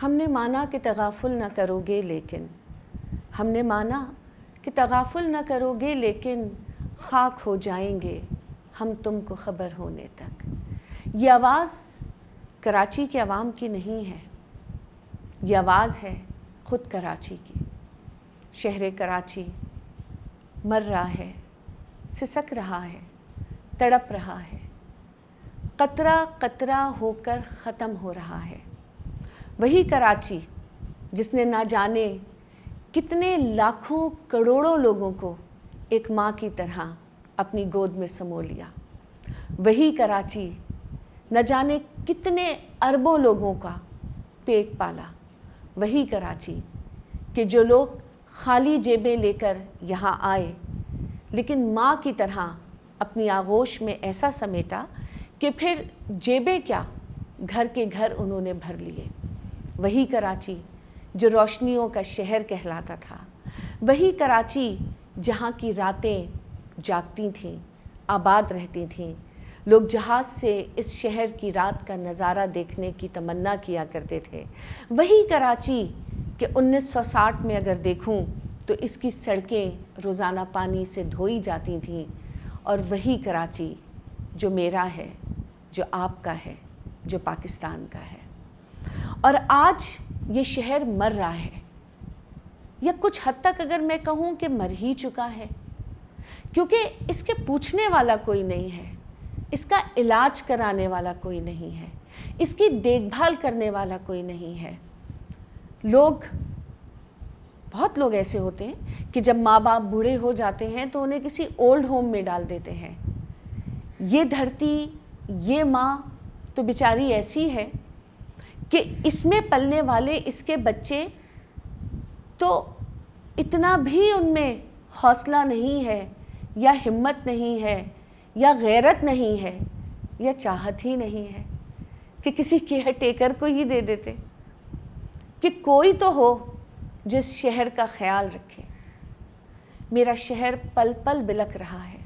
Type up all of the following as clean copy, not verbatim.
ہم نے مانا کہ تغافل نہ کرو گے لیکن ہم نے مانا کہ تغافل نہ کرو گے لیکن خاک ہو جائیں گے ہم تم کو خبر ہونے تک۔ یہ آواز کراچی کے عوام کی نہیں ہے، یہ آواز ہے خود کراچی کی۔ شہر کراچی مر رہا ہے، سسک رہا ہے، تڑپ رہا ہے، قطرہ قطرہ ہو کر ختم ہو رہا ہے۔ وہی کراچی جس نے نہ جانے کتنے لاکھوں کروڑوں لوگوں کو ایک ماں کی طرح اپنی گود میں سمو لیا۔ وہی کراچی نہ جانے کتنے اربوں لوگوں کا پیٹ پالا۔ وہی کراچی کہ جو لوگ خالی جیبیں لے کر یہاں آئے لیکن ماں کی طرح اپنی آغوش میں ایسا سمیٹا کہ پھر جیبیں کیا گھر کے گھر انہوں نے بھر لیے۔ وہی کراچی جو روشنیوں کا شہر کہلاتا تھا، وہی کراچی جہاں کی راتیں جاگتی تھیں، آباد رہتی تھیں، لوگ جہاز سے اس شہر کی رات کا نظارہ دیکھنے کی تمنا کیا کرتے تھے۔ وہی کراچی کہ 1960 میں اگر دیکھوں تو اس کی سڑکیں روزانہ پانی سے دھوئی جاتی تھیں، اور وہی کراچی جو میرا ہے، جو آپ کا ہے، جو پاکستان کا ہے۔ اور آج یہ شہر مر رہا ہے، یا کچھ حد تک اگر میں کہوں کہ مر ہی چکا ہے، کیونکہ اس کے پوچھنے والا کوئی نہیں ہے، اس کا علاج کرانے والا کوئی نہیں ہے، اس کی دیکھ بھال کرنے والا کوئی نہیں ہے۔ بہت لوگ ایسے ہوتے ہیں کہ جب ماں باپ بوڑھے ہو جاتے ہیں تو انہیں کسی اولڈ ہوم میں ڈال دیتے ہیں۔ یہ دھرتی، یہ ماں تو بیچاری ایسی ہے کہ اس میں پلنے والے اس کے بچے تو اتنا بھی ان میں حوصلہ نہیں ہے، یا ہمت نہیں ہے، یا غیرت نہیں ہے، یا چاہت ہی نہیں ہے کہ کسی کیئر ٹیکر کو ہی دے دیتے، کہ کوئی تو ہو جو اس شہر کا خیال رکھے۔ میرا شہر پل پل بلک رہا ہے۔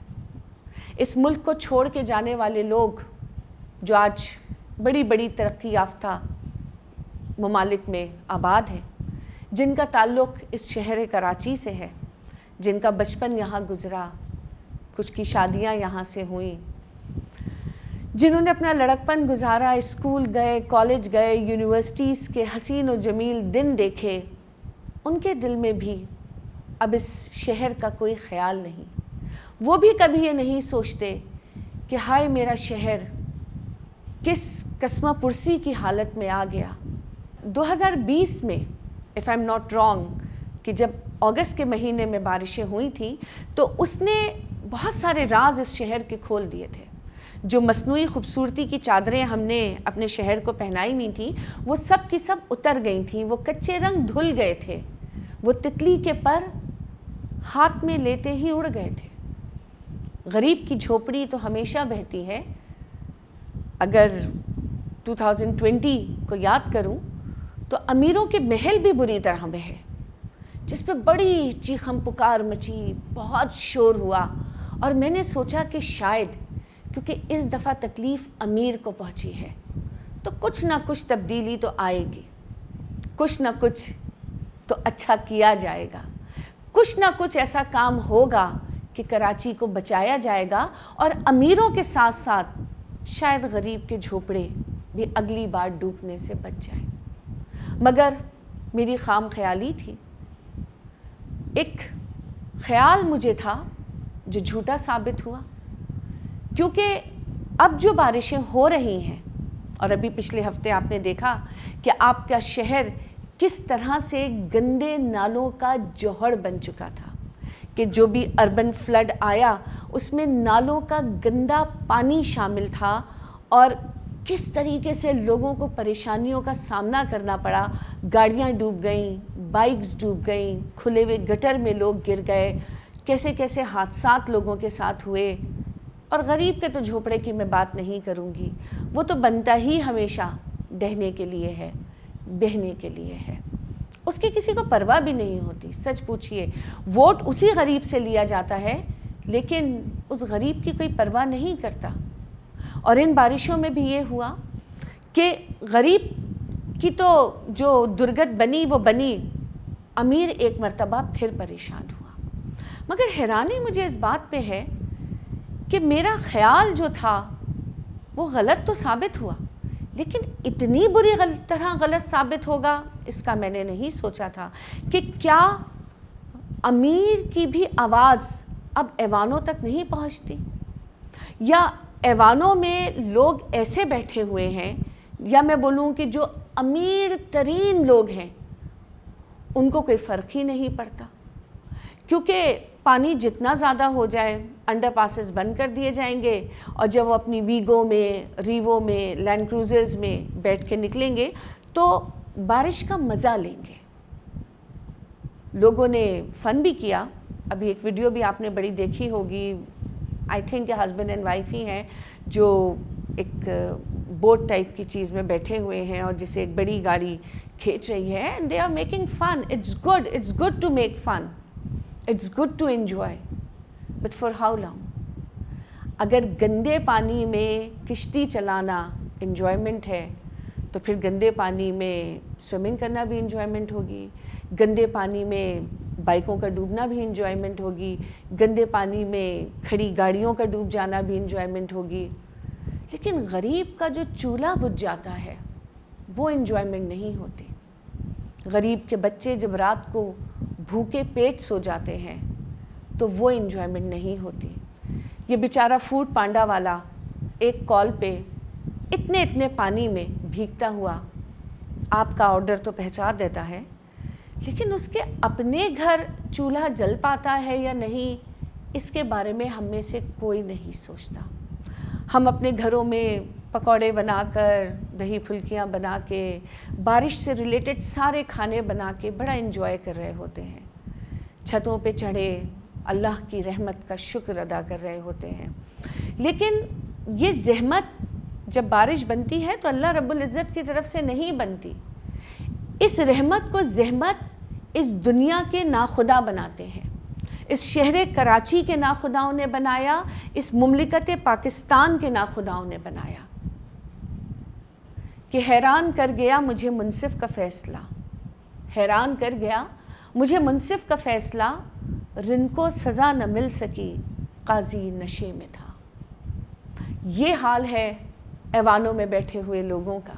اس ملک کو چھوڑ کے جانے والے لوگ جو آج بڑی بڑی ترقی یافتہ ممالک میں آباد ہیں، جن کا تعلق اس شہر کراچی سے ہے، جن کا بچپن یہاں گزرا، کچھ کی شادیاں یہاں سے ہوئیں، جنہوں نے اپنا لڑکپن گزارا، اسکول گئے، کالج گئے، یونیورسٹیز کے حسین و جمیل دن دیکھے، ان کے دل میں بھی اب اس شہر کا کوئی خیال نہیں۔ وہ بھی کبھی یہ نہیں سوچتے کہ ہائے میرا شہر کس قسمہ پرسی کی حالت میں آ گیا۔ 2020 میں if I'm not wrong کہ جب اگست کے مہینے میں بارشیں ہوئی تھیں تو اس نے بہت سارے راز اس شہر کے کھول دیے تھے۔ جو مصنوعی خوبصورتی کی چادریں ہم نے اپنے شہر کو پہنائی ہوئی تھیں، وہ سب کی سب اتر گئی تھیں، وہ کچے رنگ دھل گئے تھے، وہ تتلی کے پر ہاتھ میں لیتے ہی اڑ گئے تھے۔ غریب کی جھوپڑی تو ہمیشہ بہتی ہے۔ اگر 2020 کو یاد کروں تو امیروں کے محل بھی بری طرح بہے، جس پہ بڑی چیخم پکار مچی، بہت شور ہوا، اور میں نے سوچا کہ شاید کیونکہ اس دفعہ تکلیف امیر کو پہنچی ہے تو کچھ نہ کچھ تبدیلی تو آئے گی، کچھ نہ کچھ تو اچھا کیا جائے گا، کچھ نہ کچھ ایسا کام ہوگا کہ کراچی کو بچایا جائے گا، اور امیروں کے ساتھ ساتھ شاید غریب کے جھوپڑے بھی اگلی بار ڈوبنے سے بچ جائیں۔ مگر میری خام خیالی تھی، ایک خیال مجھے تھا جو جھوٹا ثابت ہوا، کیونکہ اب جو بارشیں ہو رہی ہیں، اور ابھی پچھلے ہفتے آپ نے دیکھا کہ آپ کا شہر کس طرح سے گندے نالوں کا جوہر بن چکا تھا، کہ جو بھی اربن فلڈ آیا اس میں نالوں کا گندا پانی شامل تھا، اور کس طریقے سے لوگوں کو پریشانیوں کا سامنا کرنا پڑا۔ گاڑیاں ڈوب گئیں، بائکس ڈوب گئیں، کھلے ہوئے گٹر میں لوگ گر گئے، کیسے کیسے حادثات لوگوں کے ساتھ ہوئے۔ اور غریب کے تو جھوپڑے کی میں بات نہیں کروں گی، وہ تو بنتا ہی ہمیشہ ڈہنے کے لیے ہے، بہنے کے لیے ہے، اس کی کسی کو پرواہ بھی نہیں ہوتی۔ سچ پوچھئے، ووٹ اسی غریب سے لیا جاتا ہے، لیکن اس غریب کی کوئی پرواہ نہیں کرتا۔ اور ان بارشوں میں بھی یہ ہوا کہ غریب کی تو جو درگت بنی وہ بنی، امیر ایک مرتبہ پھر پریشان ہوا۔ مگر حیرانی مجھے اس بات پہ ہے کہ میرا خیال جو تھا وہ غلط تو ثابت ہوا، لیکن اتنی بری طرح غلط ثابت ہوگا اس کا میں نے نہیں سوچا تھا کہ کیا امیر کی بھی آواز اب ایوانوں تک نہیں پہنچتی، یا ایوانوں میں لوگ ایسے بیٹھے ہوئے ہیں، یا میں بولوں کہ جو امیر ترین لوگ ہیں ان کو کوئی فرق ہی نہیں پڑتا، کیونکہ پانی جتنا زیادہ ہو جائے انڈر پاسز بند کر دیے جائیں گے، اور جب وہ اپنی ویگو میں، ریوو میں، لینڈ کروزرز میں بیٹھ کے نکلیں گے تو بارش کا مزہ لیں گے۔ لوگوں نے فن بھی کیا، ابھی ایک ویڈیو بھی آپ نے بڑی دیکھی ہوگی، آئی تھنک کہ ہسبینڈ اینڈ وائف ہی ہیں جو ایک بوٹ ٹائپ کی چیز میں بیٹھے ہوئے ہیں اور جسے ایک بڑی گاڑی کھینچ رہی ہے، and they are making fun. It's good to make fun, it's good to enjoy, but for how long? اگر گندے پانی میں کشتی چلانا انجوائمنٹ ہے تو پھر گندے پانی میں سوئمنگ کرنا بھی انجوائمنٹ ہوگی، گندے پانی میں بائکوں کا ڈوبنا بھی انجوائمنٹ ہوگی، گندے پانی میں کھڑی گاڑیوں کا ڈوب جانا بھی انجوائمنٹ ہوگی۔ لیکن غریب کا جو چولہا بجھ جاتا ہے وہ انجوائمنٹ نہیں ہوتی۔ غریب کے بچے جب رات کو بھوکے پیٹ سو جاتے ہیں تو وہ انجوائمنٹ نہیں ہوتی۔ یہ بیچارہ فوڈ پانڈا والا ایک کال پہ اتنے پانی میں بھیگتا ہوا آپ کا آرڈر تو پہنچا دیتا ہے، لیکن اس کے اپنے گھر چولہا جل پاتا ہے یا نہیں اس کے بارے میں ہم میں سے کوئی نہیں سوچتا۔ ہم اپنے گھروں میں پکوڑے بنا کر، دہی پھلکیاں بنا کے، بارش سے ریلیٹڈ سارے کھانے بنا کے بڑا انجوائے کر رہے ہوتے ہیں، چھتوں پہ چڑھے اللہ کی رحمت کا شکر ادا کر رہے ہوتے ہیں۔ لیکن یہ زحمت جب بارش بنتی ہے تو اللہ رب العزت کی طرف سے نہیں بنتی، اس رحمت کو زحمت اس دنیا کے ناخدا بناتے ہیں۔ اس شہر کراچی کے ناخداؤں نے بنایا، اس مملکت پاکستان کے ناخداؤں نے بنایا، کہ حیران کر گیا مجھے منصف کا فیصلہ، حیران کر گیا مجھے منصف کا فیصلہ، رن کو سزا نہ مل سکی قاضی نشے میں تھا۔ یہ حال ہے ایوانوں میں بیٹھے ہوئے لوگوں کا،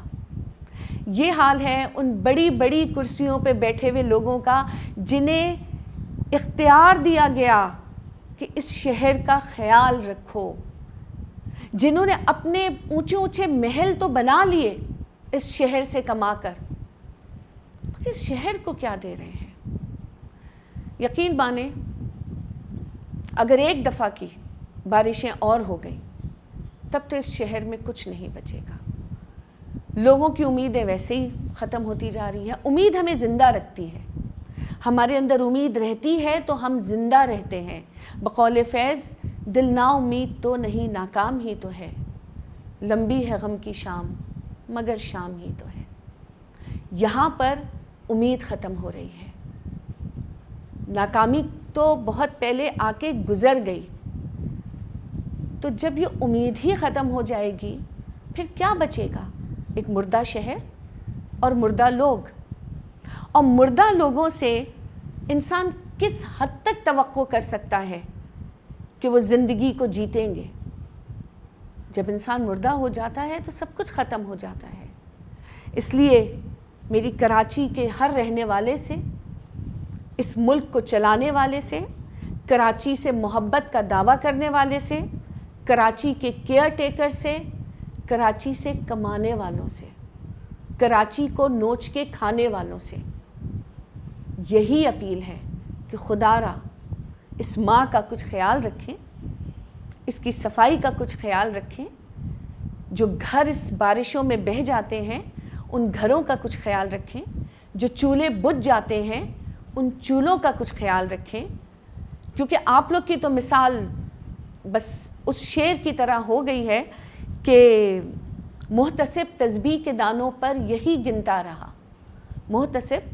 یہ حال ہے ان بڑی بڑی کرسیوں پہ بیٹھے ہوئے لوگوں کا جنہیں اختیار دیا گیا کہ اس شہر کا خیال رکھو، جنہوں نے اپنے اونچے اونچے محل تو بنا لیے اس شہر سے کما کر، اس شہر کو کیا دے رہے ہیں؟ یقین مانیں اگر ایک دفعہ کی بارشیں اور ہو گئیں تب تو اس شہر میں کچھ نہیں بچے گا۔ لوگوں کی امیدیں ویسے ہی ختم ہوتی جا رہی ہیں۔ امید ہمیں زندہ رکھتی ہے، ہمارے اندر امید رہتی ہے تو ہم زندہ رہتے ہیں۔ بقول فیض دل نا امید تو نہیں ناکام ہی تو ہے، لمبی ہے غم کی شام مگر شام ہی تو ہے۔ یہاں پر امید ختم ہو رہی ہے، ناکامی تو بہت پہلے آ کے گزر گئی، تو جب یہ امید ہی ختم ہو جائے گی پھر کیا بچے گا؟ ایک مردہ شہر اور مردہ لوگ، اور مردہ لوگوں سے انسان کس حد تک توقع کر سکتا ہے کہ وہ زندگی کو جیتیں گے؟ جب انسان مردہ ہو جاتا ہے تو سب کچھ ختم ہو جاتا ہے۔ اس لیے میری کراچی کے ہر رہنے والے سے، اس ملک کو چلانے والے سے، کراچی سے محبت کا دعویٰ کرنے والے سے، کراچی کے کیئر ٹیکر سے، کراچی سے کمانے والوں سے، کراچی کو نوچ کے کھانے والوں سے یہی اپیل ہے کہ خدا را اس ماں کا کچھ خیال رکھیں، اس کی صفائی کا کچھ خیال رکھیں، جو گھر اس بارشوں میں بہہ جاتے ہیں ان گھروں کا کچھ خیال رکھیں، جو چولہے بجھ جاتے ہیں ان چولہوں کا کچھ خیال رکھیں، کیونکہ آپ لوگ کی تو مثال بس اس شعر کی طرح ہو گئی ہے کہ محتسب تسبیح کے دانوں پر یہی گنتا رہا، محتسب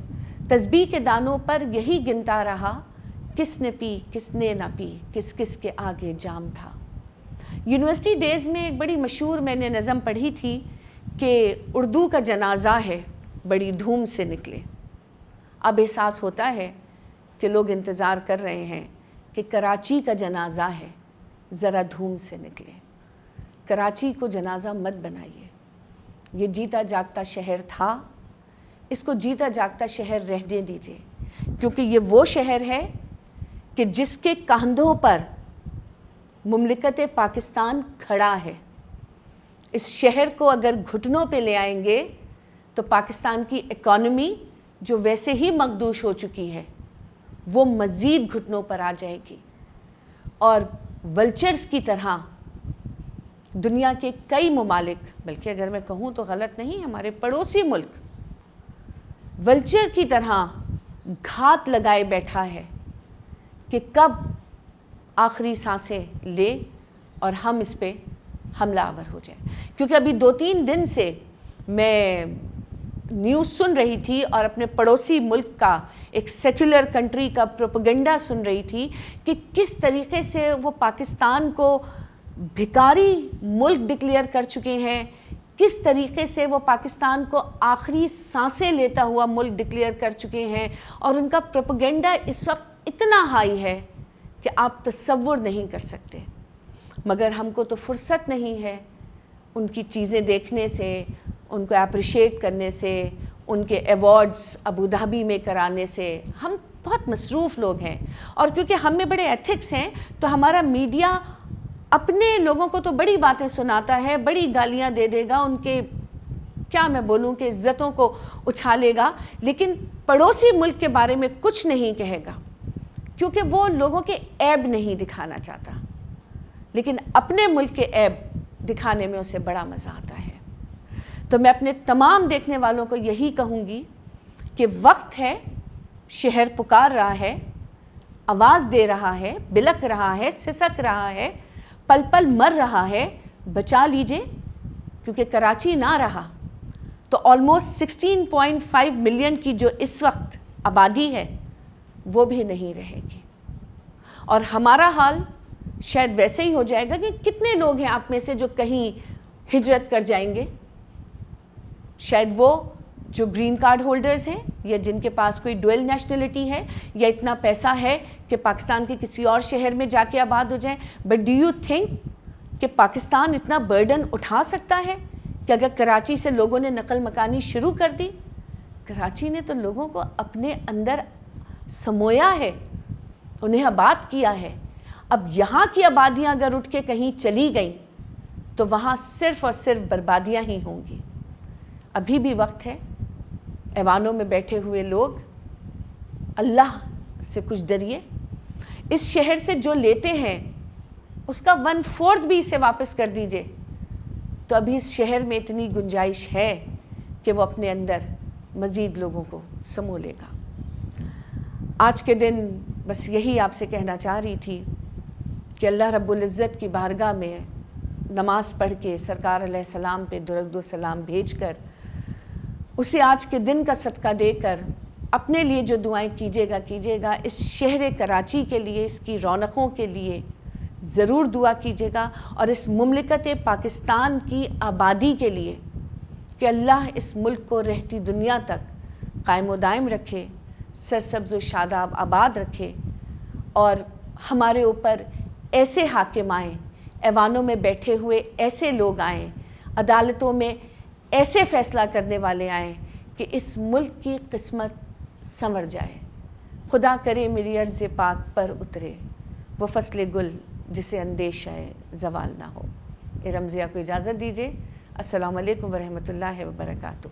تسبیح کے دانوں پر یہی گنتا رہا، کس نے پی کس نے نہ پی، کس کس کے آگے جام تھا۔ یونیورسٹی ڈیز میں ایک بڑی مشہور میں نے نظم پڑھی تھی کہ اردو کا جنازہ ہے بڑی دھوم سے نکلے۔ اب احساس ہوتا ہے کہ لوگ انتظار کر رہے ہیں کہ کراچی کا جنازہ ہے، ذرا دھوم سے نکلے۔ کراچی کو جنازہ مت بنائیے، یہ جیتا جاگتا شہر تھا، اس کو جیتا جاگتا شہر رہنے دیجیے، کیونکہ یہ وہ شہر ہے کہ جس کے کاندھوں پر مملکت پاکستان کھڑا ہے۔ اس شہر کو اگر گھٹنوں پہ لے آئیں گے تو پاکستان کی اکانومی جو ویسے ہی مخدوش ہو چکی ہے وہ مزید گھٹنوں پر آ جائے گی، اور ولچرز کی طرح دنیا کے کئی ممالک، بلکہ اگر میں کہوں تو غلط نہیں، ہمارے پڑوسی ملک ولچر کی طرح گھات لگائے بیٹھا ہے کہ کب آخری سانسیں لے اور ہم اس پہ حملہ آور ہو جائے۔ کیونکہ ابھی 2-3 دن سے میں نیوز سن رہی تھی اور اپنے پڑوسی ملک کا، ایک سیکولر کنٹری کا پروپیگنڈا سن رہی تھی کہ کس طریقے سے وہ پاکستان کو بھکاری ملک ڈکلیئر کر چکے ہیں، کس طریقے سے وہ پاکستان کو آخری سانسیں لیتا ہوا ملک ڈکلیئر کر چکے ہیں، اور ان کا پروپیگنڈا اس وقت اتنا ہائی ہے کہ آپ تصور نہیں کر سکتے۔ مگر ہم کو تو فرصت نہیں ہے ان کی چیزیں دیکھنے سے، ان کو اپریشیٹ کرنے سے، ان کے ایوارڈز ابوظہبی میں کرانے سے۔ ہم بہت مصروف لوگ ہیں، اور کیونکہ ہم میں بڑے ایتھکس ہیں تو ہمارا میڈیا اپنے لوگوں کو تو بڑی باتیں سناتا ہے، بڑی گالیاں دے دے گا، ان کے کیا میں بولوں کہ عزتوں کو اچھالے گا، لیکن پڑوسی ملک کے بارے میں کچھ نہیں کہے گا، کیونکہ وہ لوگوں کے عیب نہیں دکھانا چاہتا، لیکن اپنے ملک کے عیب دکھانے میں اسے بڑا مزہ آتا ہے۔ تو میں اپنے تمام دیکھنے والوں کو یہی کہوں گی کہ وقت ہے، شہر پکار رہا ہے، آواز دے رہا ہے، بلک رہا ہے، سسک رہا ہے، پل پل مر رہا ہے، بچا لیجئے، کیونکہ کراچی نہ رہا تو آلموسٹ 16.5 ملین کی جو اس وقت آبادی ہے وہ بھی نہیں رہے گی، اور ہمارا حال شاید ویسے ہی ہو جائے گا کہ کتنے لوگ ہیں آپ میں سے جو کہیں ہجرت کر جائیں گے، شاید وہ جو گرین کارڈ ہولڈرز ہیں، یا جن کے پاس کوئی ڈوئل نیشنلٹی ہے، یا اتنا پیسہ ہے کہ پاکستان کے کسی اور شہر میں جا کے آباد ہو جائیں۔ بٹ ڈو یو تھنک کہ پاکستان اتنا برڈن اٹھا سکتا ہے کہ اگر کراچی سے لوگوں نے نقل مکانی شروع کر دی؟ کراچی نے تو لوگوں کو اپنے اندر سمویا ہے، انہیں آباد کیا ہے۔ اب یہاں کی آبادیاں اگر اٹھ کے کہیں چلی گئیں تو وہاں صرف اور صرف بربادیاں ہی ہوں گی۔ ابھی بھی وقت ہے، ایوانوں میں بیٹھے ہوئے لوگ اللہ سے کچھ ڈریے، اس شہر سے جو لیتے ہیں اس کا 1/4 بھی اسے واپس کر دیجئے، تو ابھی اس شہر میں اتنی گنجائش ہے کہ وہ اپنے اندر مزید لوگوں کو سمو لے گا۔ آج کے دن بس یہی آپ سے کہنا چاہ رہی تھی کہ اللہ رب العزت کی بارگاہ میں نماز پڑھ کے سرکار علیہ السلام پہ درود و سلام بھیج کر، اسے آج کے دن کا صدقہ دے کر اپنے لیے جو دعائیں کیجیے گا، اس شہر کراچی کے لیے، اس کی رونقوں کے لیے ضرور دعا کیجیے گا، اور اس مملکت پاکستان کی آبادی کے لیے کہ اللہ اس ملک کو رہتی دنیا تک قائم و دائم رکھے، سرسبز و شاداب آباد رکھے، اور ہمارے اوپر ایسے حاکم آئیں، ایوانوں میں بیٹھے ہوئے ایسے لوگ آئیں، عدالتوں میں ایسے فیصلہ کرنے والے آئیں کہ اس ملک کی قسمت سنور جائے۔ خدا کرے میری عرض پاک پر اترے وہ فصل گل جسے اندیشہ زوال نہ ہو۔ رمضیہ کو اجازت دیجیے۔ السلام علیکم ورحمۃ اللہ وبرکاتہ۔